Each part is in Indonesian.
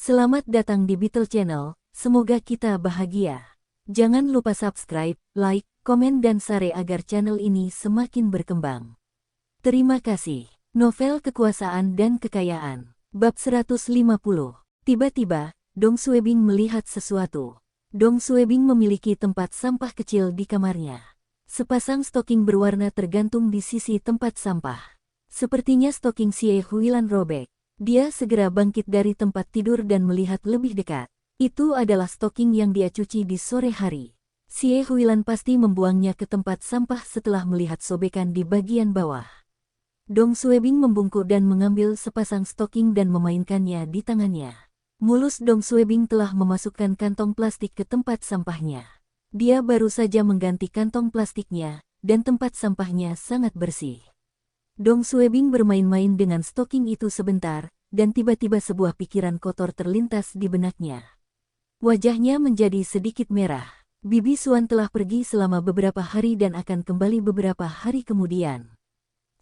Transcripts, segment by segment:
Selamat datang di Beetle Channel, semoga kita bahagia. Jangan lupa subscribe, like, komen dan share agar channel ini semakin berkembang. Terima kasih. Novel Kekuasaan dan Kekayaan. Bab 150. Tiba-tiba, Dong Suebing melihat sesuatu. Dong Suebing memiliki tempat sampah kecil di kamarnya. Sepasang stoking berwarna tergantung di sisi tempat sampah. Sepertinya stoking Xie Huilan robek. Dia segera bangkit dari tempat tidur dan melihat lebih dekat. Itu adalah stoking yang dia cuci di sore hari. Xie Huilan pasti membuangnya ke tempat sampah setelah melihat sobekan di bagian bawah. Dong Suebing membungkuk dan mengambil sepasang stoking dan memainkannya di tangannya. Mulus Dong Suebing telah memasukkan kantong plastik ke tempat sampahnya. Dia baru saja mengganti kantong plastiknya, dan tempat sampahnya sangat bersih. Dong Suebing bermain-main dengan stoking itu sebentar, dan tiba-tiba sebuah pikiran kotor terlintas di benaknya. Wajahnya menjadi sedikit merah. Bibi Xuan telah pergi selama beberapa hari dan akan kembali beberapa hari kemudian.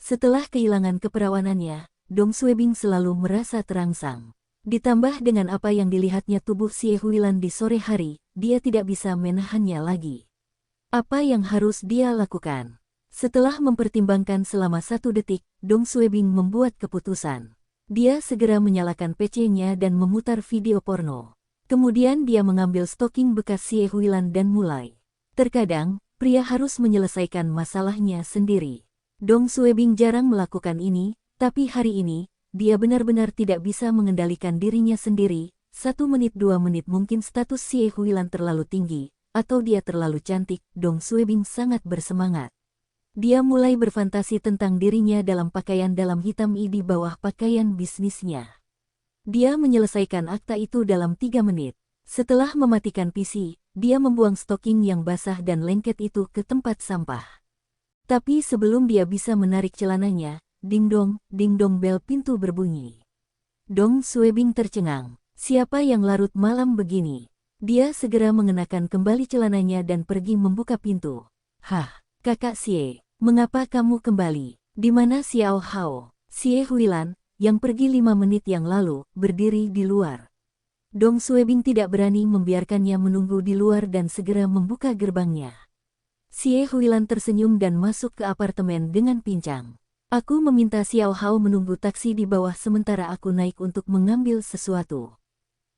Setelah kehilangan keperawanannya, Dong Suebing selalu merasa terangsang. Ditambah dengan apa yang dilihatnya tubuh Xie Huilan di sore hari, dia tidak bisa menahannya lagi. Apa yang harus dia lakukan? Setelah mempertimbangkan selama 1 detik, Dong Suebing membuat keputusan. Dia segera menyalakan PC-nya dan memutar video porno. Kemudian dia mengambil stoking bekas Xie Huilan dan mulai. Terkadang, pria harus menyelesaikan masalahnya sendiri. Dong Suebing jarang melakukan ini, tapi hari ini, dia benar-benar tidak bisa mengendalikan dirinya sendiri. 1 menit 2 menit mungkin status Xie Huilan terlalu tinggi, atau dia terlalu cantik. Dong Suebing sangat bersemangat. Dia mulai berfantasi tentang dirinya dalam pakaian dalam hitam di bawah pakaian bisnisnya. Dia menyelesaikan akta itu dalam 3 menit. Setelah mematikan PC, dia membuang stoking yang basah dan lengket itu ke tempat sampah. Tapi sebelum dia bisa menarik celananya, ding dong bel pintu berbunyi. Dong Suebing tercengang. Siapa yang larut malam begini? Dia segera mengenakan kembali celananya dan pergi membuka pintu. Hah, kakak Xie. Mengapa kamu kembali? Di mana Xiao Hao? Xie Huilan, yang pergi 5 menit yang lalu, berdiri di luar. Dong Suebing tidak berani membiarkannya menunggu di luar dan segera membuka gerbangnya. Xie Huilan tersenyum dan masuk ke apartemen dengan pincang. Aku meminta Xiao Hao menunggu taksi di bawah sementara aku naik untuk mengambil sesuatu.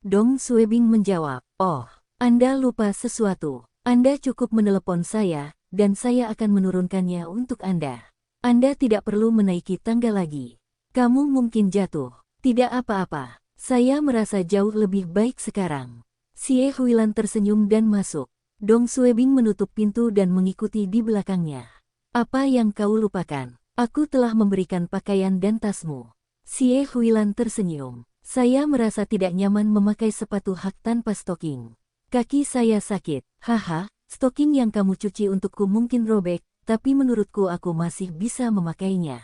Dong Suebing menjawab, oh, Anda lupa sesuatu. Anda cukup menelepon saya, dan saya akan menurunkannya untuk Anda. Anda tidak perlu menaiki tangga lagi. Kamu mungkin jatuh. Tidak apa-apa. Saya merasa jauh lebih baik sekarang. Xie Huilan tersenyum dan masuk. Dong Suebing menutup pintu dan mengikuti di belakangnya. Apa yang kau lupakan? Aku telah memberikan pakaian dan tasmu. Xie Huilan tersenyum. Saya merasa tidak nyaman memakai sepatu hak tanpa stoking. Kaki saya sakit. Haha. Stoking yang kamu cuci untukku mungkin robek, tapi menurutku aku masih bisa memakainya.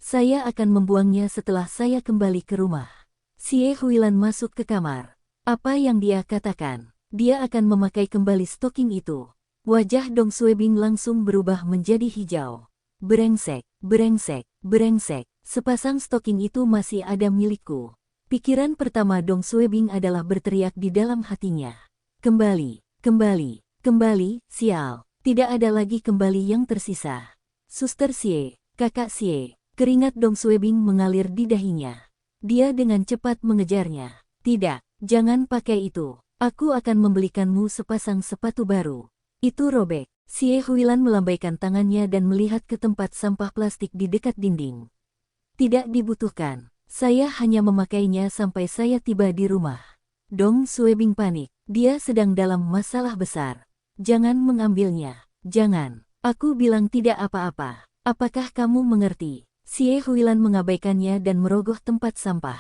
Saya akan membuangnya setelah saya kembali ke rumah. Xie Huilan masuk ke kamar. Apa yang dia katakan? Dia akan memakai kembali stoking itu. Wajah Dong Suebing langsung berubah menjadi hijau. Brengsek, brengsek, brengsek. Sepasang stoking itu masih ada milikku. Pikiran pertama Dong Suebing adalah berteriak di dalam hatinya. Kembali, kembali. Kembali, sial. Tidak ada lagi kembali yang tersisa. Suster Xie, kakak Xie. Keringat Dong Suebing mengalir di dahinya. Dia dengan cepat mengejarnya. Tidak, jangan pakai itu. Aku akan membelikanmu sepasang sepatu baru. Itu robek. Xie Huilan melambaikan tangannya dan melihat ke tempat sampah plastik di dekat dinding. Tidak dibutuhkan. Saya hanya memakainya sampai saya tiba di rumah. Dong Suebing panik. Dia sedang dalam masalah besar. Jangan mengambilnya. Jangan. Aku bilang tidak apa-apa. Apakah kamu mengerti? Xie Huilan mengabaikannya dan merogoh tempat sampah.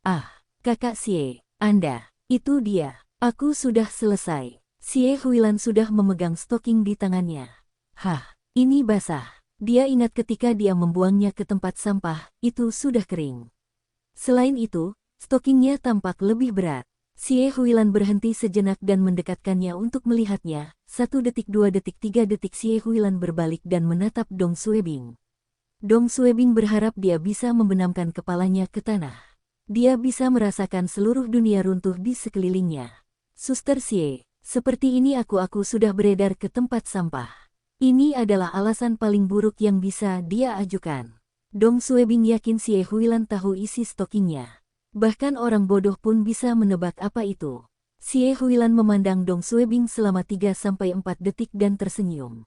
Ah, kakak Xie, Anda. Itu dia. Aku sudah selesai. Xie Huilan sudah memegang stoking di tangannya. Hah, ini basah. Dia ingat ketika dia membuangnya ke tempat sampah, itu sudah kering. Selain itu, stokingnya tampak lebih berat. Xie Huilan berhenti sejenak dan mendekatkannya untuk melihatnya. 1 detik 2 detik 3 detik Xie Huilan berbalik dan menatap Dong Suebing. Dong Suebing berharap dia bisa membenamkan kepalanya ke tanah. Dia bisa merasakan seluruh dunia runtuh di sekelilingnya. Suster Xie, seperti ini aku sudah beredar ke tempat sampah. Ini adalah alasan paling buruk yang bisa dia ajukan. Dong Suebing yakin Xie Huilan tahu isi stokingnya. Bahkan orang bodoh pun bisa menebak apa itu. Xie Huilan memandang Dong Suebing selama 3-4 detik dan tersenyum.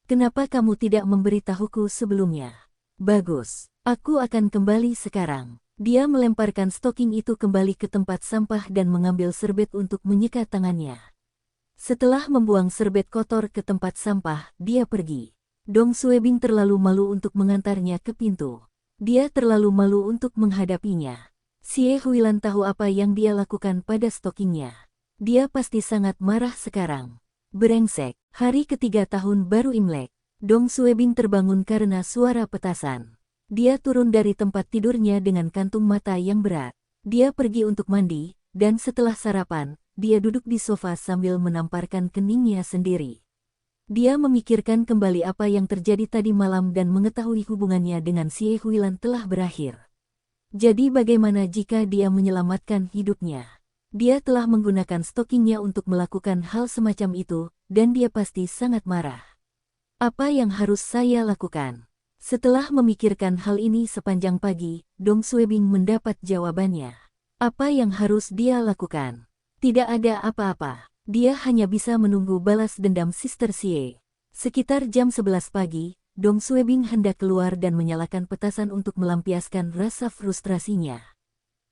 Kenapa kamu tidak memberitahuku sebelumnya? Bagus, aku akan kembali sekarang. Dia melemparkan stoking itu kembali ke tempat sampah dan mengambil serbet untuk menyikat tangannya. Setelah membuang serbet kotor ke tempat sampah, dia pergi. Dong Suebing terlalu malu untuk mengantarnya ke pintu. Dia terlalu malu untuk menghadapinya. Xie Huilan tahu apa yang dia lakukan pada stokingnya. Dia pasti sangat marah sekarang. Brengsek, hari ketiga tahun baru Imlek. Dong Suebing terbangun karena suara petasan. Dia turun dari tempat tidurnya dengan kantung mata yang berat. Dia pergi untuk mandi, dan setelah sarapan, dia duduk di sofa sambil menamparkan keningnya sendiri. Dia memikirkan kembali apa yang terjadi tadi malam dan mengetahui hubungannya dengan Xie Huilan telah berakhir. Jadi bagaimana jika dia menyelamatkan hidupnya? Dia telah menggunakan stokingnya untuk melakukan hal semacam itu, dan dia pasti sangat marah. Apa yang harus saya lakukan? Setelah memikirkan hal ini sepanjang pagi, Dong Suebing mendapat jawabannya. Apa yang harus dia lakukan? Tidak ada apa-apa. Dia hanya bisa menunggu balas dendam Sister Xie. Sekitar jam 11 pagi, Dong Suebing hendak keluar dan menyalakan petasan untuk melampiaskan rasa frustrasinya.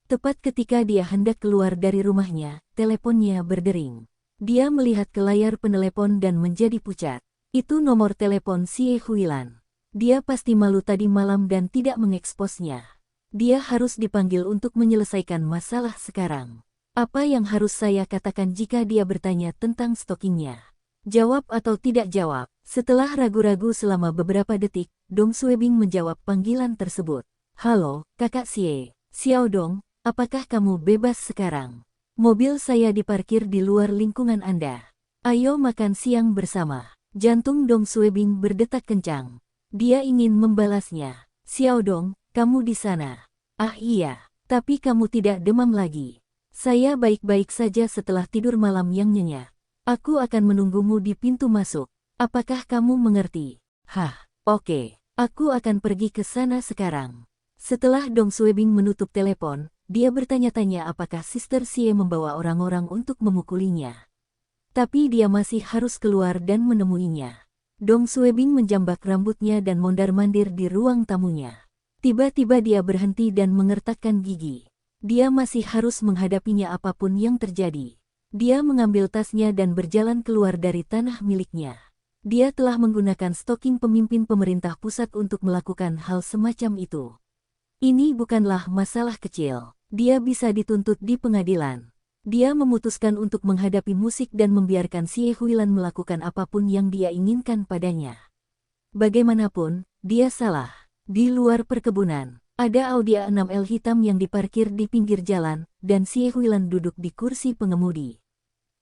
Tepat ketika dia hendak keluar dari rumahnya, teleponnya berdering. Dia melihat ke layar penelepon dan menjadi pucat. Itu nomor telepon Xie Huilan. Dia pasti malu tadi malam dan tidak mengeksposnya. Dia harus dipanggil untuk menyelesaikan masalah sekarang. Apa yang harus saya katakan jika dia bertanya tentang stokingnya? Jawab atau tidak jawab? Setelah ragu-ragu selama beberapa detik, Dong Suebing menjawab panggilan tersebut. Halo, Kakak Xie. Xiao Dong, apakah kamu bebas sekarang? Mobil saya diparkir di luar lingkungan Anda. Ayo makan siang bersama. Jantung Dong Suebing berdetak kencang. Dia ingin membalasnya. Xiao Dong, kamu di sana. Ah iya, tapi kamu tidak demam lagi. Saya baik-baik saja setelah tidur malam yang nyenyak. Aku akan menunggumu di pintu masuk. Apakah kamu mengerti? Hah, oke. Aku akan pergi ke sana sekarang. Setelah Dong Suebing menutup telepon, dia bertanya-tanya apakah Sister Xie membawa orang-orang untuk memukulinya. Tapi dia masih harus keluar dan menemuinya. Dong Suebing menjambak rambutnya dan mondar-mandir di ruang tamunya. Tiba-tiba dia berhenti dan mengertakkan gigi. Dia masih harus menghadapinya apapun yang terjadi. Dia mengambil tasnya dan berjalan keluar dari tanah miliknya. Dia telah menggunakan stoking pemimpin pemerintah pusat untuk melakukan hal semacam itu. Ini bukanlah masalah kecil. Dia bisa dituntut di pengadilan. Dia memutuskan untuk menghadapi musik dan membiarkan Xie Huilan melakukan apapun yang dia inginkan padanya. Bagaimanapun, dia salah. Di luar perkebunan, ada Audi A6L hitam yang diparkir di pinggir jalan, dan Xie Huilan duduk di kursi pengemudi.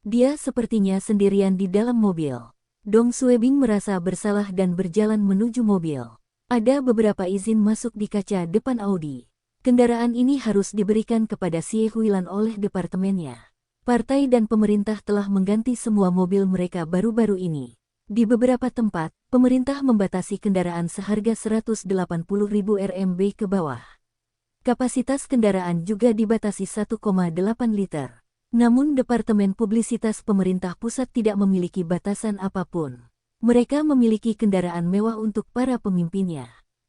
Dia sepertinya sendirian di dalam mobil. Dong Suebing merasa bersalah dan berjalan menuju mobil. Ada beberapa izin masuk di kaca depan Audi. Kendaraan ini harus diberikan kepada Xie Huilan oleh departemennya. Partai dan pemerintah telah mengganti semua mobil mereka baru-baru ini. Di beberapa tempat, pemerintah membatasi kendaraan seharga 180.000 Rmb ke bawah. Kapasitas kendaraan juga dibatasi 1,8 liter. Namun Departemen Publisitas Pemerintah Pusat tidak memiliki batasan apapun. Mereka memiliki kendaraan mewah untuk para pemimpinnya.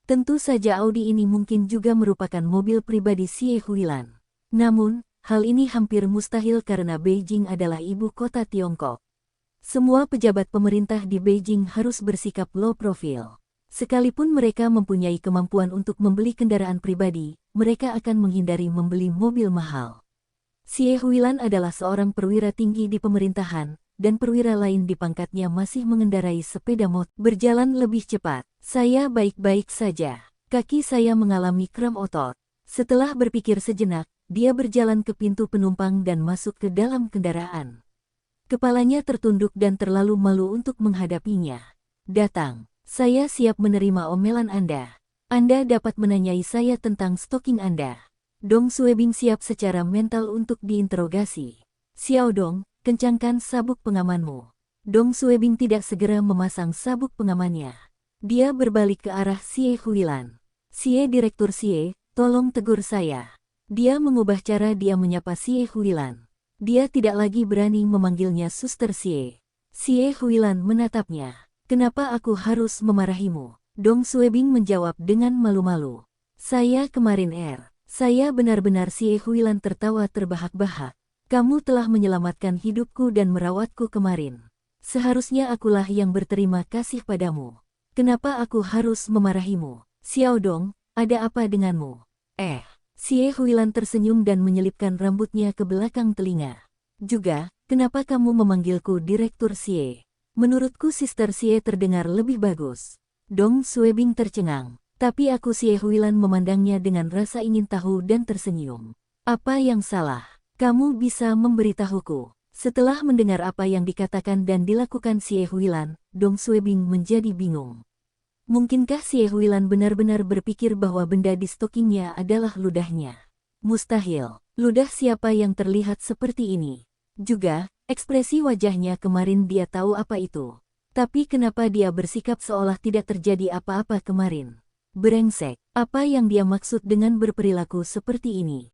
Tentu saja Audi ini mungkin juga merupakan mobil pribadi Xie Huilan. Namun, hal ini hampir mustahil karena Beijing adalah ibu kota Tiongkok. Semua pejabat pemerintah di Beijing harus bersikap low profile. Sekalipun mereka mempunyai kemampuan untuk membeli kendaraan pribadi, mereka akan menghindari membeli mobil mahal. Xie Huilan adalah seorang perwira tinggi di pemerintahan, dan perwira lain di pangkatnya masih mengendarai sepeda motor berjalan lebih cepat. Saya baik-baik saja. Kaki saya mengalami kram otot. Setelah berpikir sejenak, dia berjalan ke pintu penumpang dan masuk ke dalam kendaraan. Kepalanya tertunduk dan terlalu malu untuk menghadapinya. Datang, saya siap menerima omelan Anda. Anda dapat menanyai saya tentang stoking Anda. Dong Suebing siap secara mental untuk diinterogasi. Xiao Dong, kencangkan sabuk pengamanmu. Dong Suebing tidak segera memasang sabuk pengamannya. Dia berbalik ke arah Xie Huilan. "Xie Direktur Xie, tolong tegur saya." Dia mengubah cara dia menyapa Xie Huilan. Dia tidak lagi berani memanggilnya Suster Xie. Xie Huilan menatapnya. "Kenapa aku harus memarahimu?" Dong Suebing menjawab dengan malu-malu. "Saya kemarin Saya benar-benar." Xie Huilan tertawa terbahak-bahak. "Kamu telah menyelamatkan hidupku dan merawatku kemarin. Seharusnya akulah yang berterima kasih padamu. Kenapa aku harus memarahimu?" "Xiao Dong, ada apa denganmu?" Xie Huilan tersenyum dan menyelipkan rambutnya ke belakang telinga. "Juga, kenapa kamu memanggilku Direktur Xie? Menurutku Sister Xie terdengar lebih bagus." Dong Suebing tercengang. Tapi aku Xie Huilan memandangnya dengan rasa ingin tahu dan tersenyum. "Apa yang salah? Kamu bisa memberitahuku." Setelah mendengar apa yang dikatakan dan dilakukan Xie Huilan, Dong Suebing menjadi bingung. Mungkinkah Xie Huilan benar-benar berpikir bahwa benda di stokingnya adalah ludahnya? Mustahil. Ludah siapa yang terlihat seperti ini? Juga, ekspresi wajahnya kemarin dia tahu apa itu. Tapi kenapa dia bersikap seolah tidak terjadi apa-apa kemarin? Brengsek, apa yang dia maksud dengan berperilaku seperti ini?